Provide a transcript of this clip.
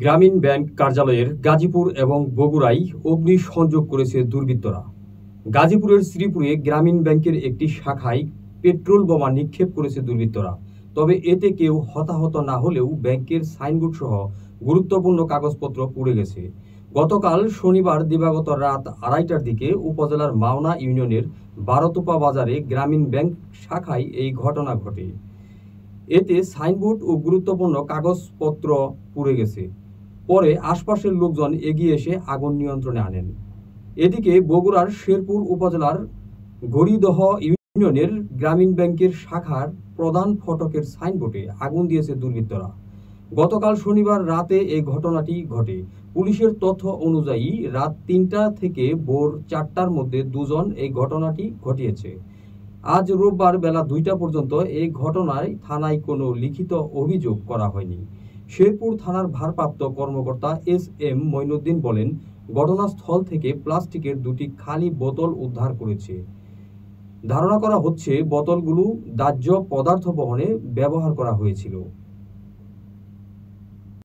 গ্রামীণ ব্যাংক কার্যালয়ের গাজীপুর এবং বগুড়ায় অগ্নিসংযোগ করেছে দুর্বৃত্তরা। গাজীপুরের শ্রীপুরে গ্রামীণ ব্যাংকের একটি শাখায় পেট্রোল বোমা নিক্ষেপ করেছে দুর্বৃত্তরা। তবে এতে কেউ হতাহত না হলেও ব্যাংকের সাইনবোর্ড সহ গুরুত্বপূর্ণ কাগজপত্র পুড়ে গেছে। গতকাল শনিবার দিবাগত রাত 2:30টার দিকে উপজেলার মাওনা ইউনিয়নের বারোতোপা বাজারে গ্রামীণ ব্যাংক শাখায় এই ঘটনা ঘটে। এতে সাইনবোর্ড ও গুরুত্বপূর্ণ কাগজপত্র পুড়ে গেছে। পরে আশপাশের লোকজন এগিয়ে এসে আগুন নিয়ন্ত্রণে আনেন। এদিকে বগুড়ার শেরপুর উপজেলার গড়িদহ ইউনিয়নের গ্রামীণ ব্যাংকের শাখার প্রধান ফটকের সাইনবোর্ডে আগুন দিয়েছে দুর্বৃত্তরা। গতকাল শনিবার রাতে এই ঘটনাটি ঘটে। পুলিশের তথ্য অনুযায়ী রাত 3টা থেকে ভোর 4টার মধ্যে দুজন এই ঘটনাটি ঘটিয়েছে। আজ রোববার বেলা 2টা পর্যন্ত এই ঘটনায় থানায় কোনো লিখিত অভিযোগ করা হয়নি। শেরপুর থানার ভারপ্রাপ্ত কর্মকর্তা এস.এম. মঈনুদ্দিন বলেন, ঘটনাস্থল থেকে প্লাস্টিকের 2টি খালি বোতল উদ্ধার করেছে। ধারণা করা হচ্ছে বোতলগুলো দাহ্য পদার্থ বহনে ব্যবহার করা হয়েছিল।